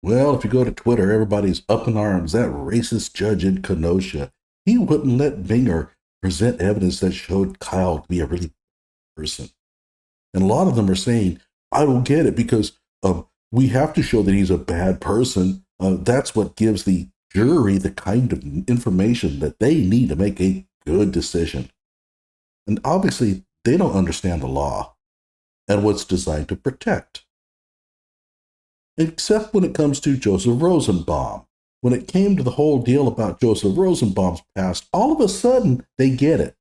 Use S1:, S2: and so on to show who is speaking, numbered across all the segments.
S1: Well, if you go to Twitter, everybody's up in arms. That racist judge in Kenosha, he wouldn't let Binger present evidence that showed Kyle to be a really person. And a lot of them are saying, I don't get it because we have to show that he's a bad person. That's what gives the jury the kind of information that they need to make a good decision. And obviously, they don't understand the law and what's designed to protect. Except when it comes to Joseph Rosenbaum. When it came to the whole deal about Joseph Rosenbaum's past, all of a sudden, they get it.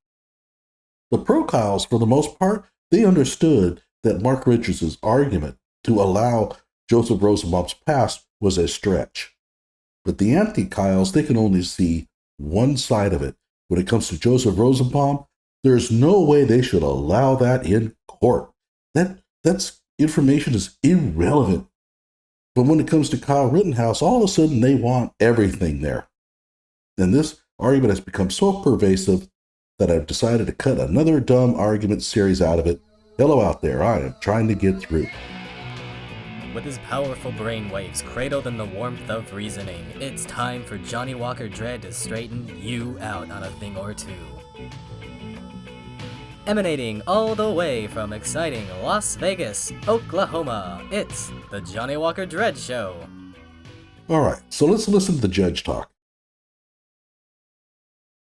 S1: The pro-Kyles, for the most part, they understood that Mark Richards' argument to allow Joseph Rosenbaum's past was a stretch. But the anti-Kyles, they can only see one side of it. When it comes to Joseph Rosenbaum, there's no way they should allow that in court. That's information is irrelevant. But when it comes to Kyle Rittenhouse, all of a sudden they want everything there. And this argument has become so pervasive that I've decided to cut another dumb argument series out of it. Hello out there, I am trying to get through.
S2: With his powerful brainwaves cradled in the warmth of reasoning, it's time for Johnnie Walker Dread to straighten you out on a thing or two. Emanating all the way from exciting Las Vegas, Oklahoma, it's the Johnnie Walker Dread Show.
S1: All right, so let's listen to the judge talk.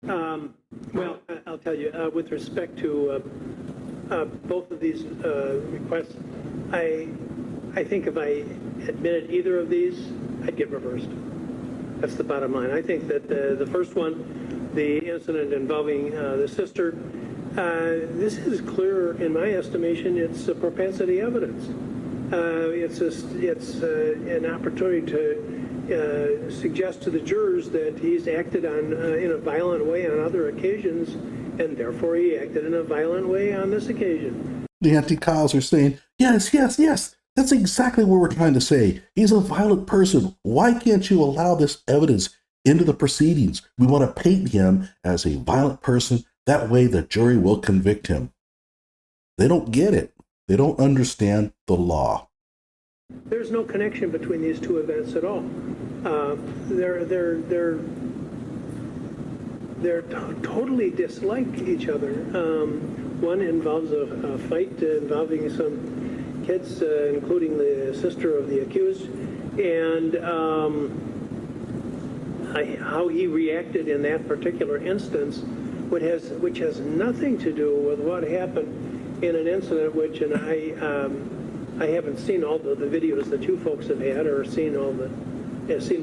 S3: Well, I'll tell you, with respect to both of these requests, I think if I admitted either of these, I'd get reversed. That's the bottom line. I think that the first one, the incident involving the sister, this is clear, in my estimation, it's a propensity evidence. It's an opportunity to suggest to the jurors that he's acted on in a violent way on other occasions, and therefore he acted in a violent way on this occasion.
S1: The anti-Kyles are saying, yes, that's exactly what we're trying to say. He's a violent person. Why can't you allow this evidence into the proceedings? We want to paint him as a violent person. That way the jury will convict him. They don't get it. They don't understand the law.
S3: There's no connection between these two events at all. They're totally dislike each other. One involves a fight involving some kids, including the sister of the accused, and how he reacted in that particular instance, which has nothing to do with what happened in an incident which, and I haven't seen all the videos that you folks have had, or seen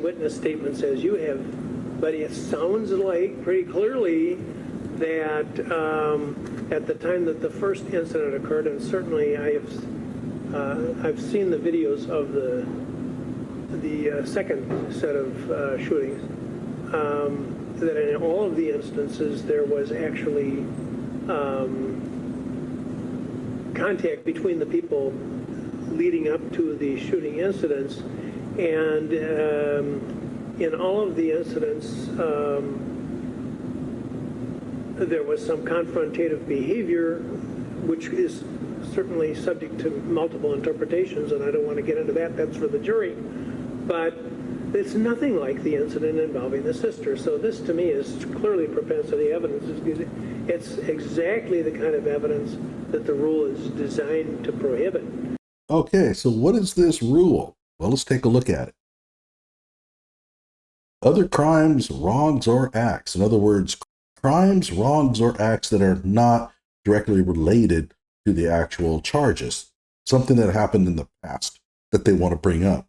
S3: witness statements as you have, but it sounds like pretty clearly that at the time that the first incident occurred, and certainly I've seen the videos of the second set of shootings, that in all of the instances there was actually contact between the people leading up to the shooting incidents, and in all of the incidents there was some confrontative behavior, which is certainly subject to multiple interpretations, and I don't want to get into that. That's for the jury. But it's nothing like the incident involving the sister. So this, to me, is clearly propensity evidence. It's exactly the kind of evidence that the rule is designed to prohibit.
S1: Okay, so what is this rule? Well, let's take a look at it. Other crimes, wrongs, or acts. In other words, crimes, wrongs, or acts that are not directly related to the actual charges. Something that happened in the past that they want to bring up.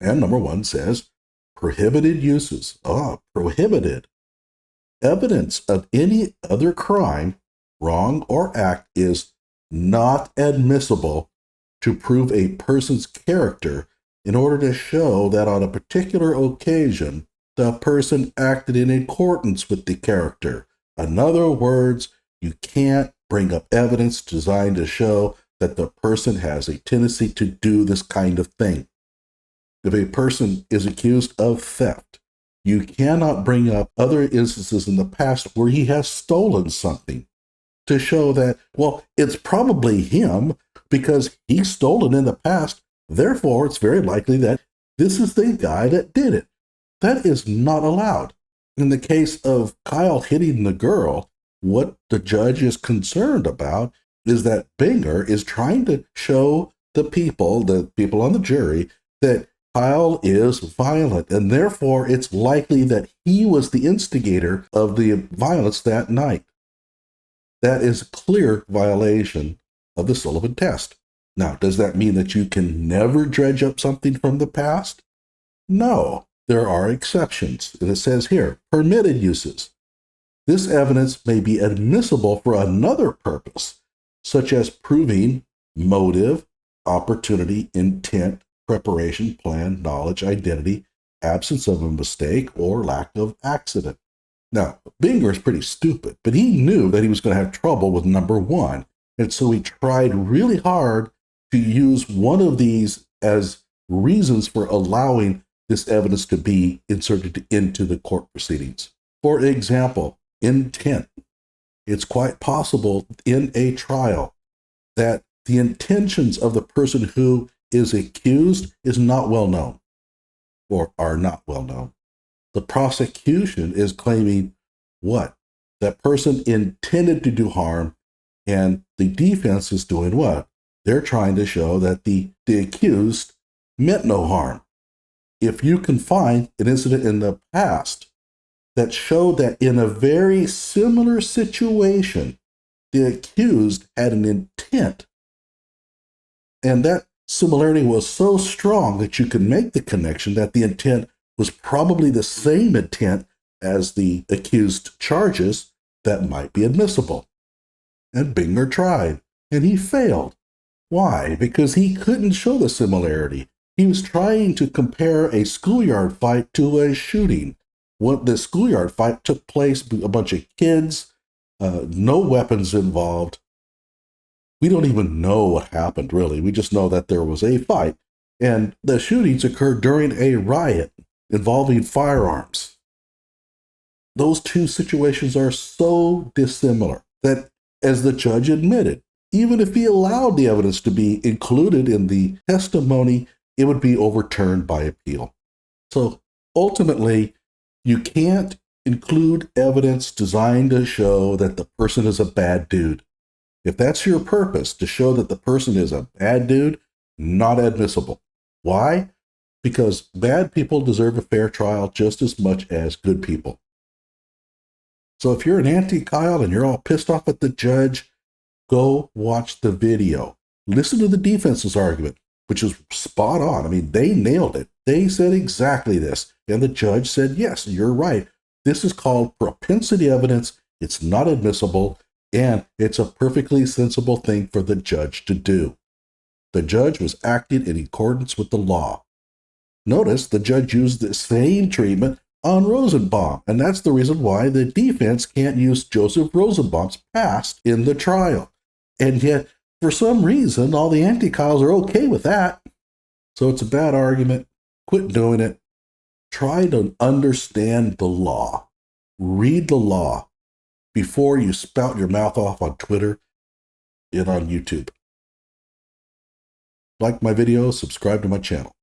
S1: And number one says, prohibited uses. Prohibited. Evidence of any other crime, wrong, or act is not admissible to prove a person's character in order to show that on a particular occasion, the person acted in accordance with the character. In other words, you can't bring up evidence designed to show that the person has a tendency to do this kind of thing. If a person is accused of theft, you cannot bring up other instances in the past where he has stolen something to show that, well, it's probably him because he's stolen in the past, Therefore, it's very likely that this is the guy that did it. That is not allowed. In the case of Kyle hitting the girl, what the judge is concerned about is that Binger is trying to show the people on the jury, that Kyle is violent, and therefore it's likely that he was the instigator of the violence that night. That is a clear violation of the Sullivan test. Now, does that mean that you can never dredge up something from the past? No, there are exceptions. And it says here, permitted uses. This evidence may be admissible for another purpose, such as proving motive, opportunity, intent, preparation, plan, knowledge, identity, absence of a mistake, or lack of accident. Now, Binger is pretty stupid, but he knew that he was going to have trouble with number one. And so he tried really hard to use one of these as reasons for allowing this evidence to be inserted into the court proceedings. For example, intent. It's quite possible in a trial that the intentions of the person who is accused is not well known, or are not well known. The prosecution is claiming what? That person intended to do harm, and the defense is doing what? They're trying to show that the accused meant no harm. If you can find an incident in the past that showed that in a very similar situation, the accused had an intent, and that similarity was so strong that you can make the connection that the intent was probably the same intent as the accused charges, that might be admissible. And Binger tried, and he failed. Why? Because he couldn't show the similarity. He was trying to compare a schoolyard fight to a shooting. The schoolyard fight took place, a bunch of kids, no weapons involved. We don't even know what happened, really. We just know that there was a fight. And the shootings occurred during a riot involving firearms. Those two situations are so dissimilar that, as the judge admitted, even if he allowed the evidence to be included in the testimony, it would be overturned by appeal. So ultimately, you can't include evidence designed to show that the person is a bad dude. If that's your purpose, to show that the person is a bad dude, not admissible. Why? Because bad people deserve a fair trial just as much as good people. So if you're an anti-Kyle and you're all pissed off at the judge, go watch the video. Listen to the defense's argument, which is spot on. I mean, they nailed it. They said exactly this. And the judge said, yes, you're right. This is called propensity evidence. It's not admissible, and it's a perfectly sensible thing for the judge to do. The judge was acting in accordance with the law. Notice the judge used the same treatment on Rosenbaum, and that's the reason why the defense can't use Joseph Rosenbaum's past in the trial. And yet, for some reason, all the anti-Kyles are okay with that. So it's a bad argument. Quit doing it. Try to understand the law. Read the law before you spout your mouth off on Twitter and on YouTube. Like my video, subscribe to my channel.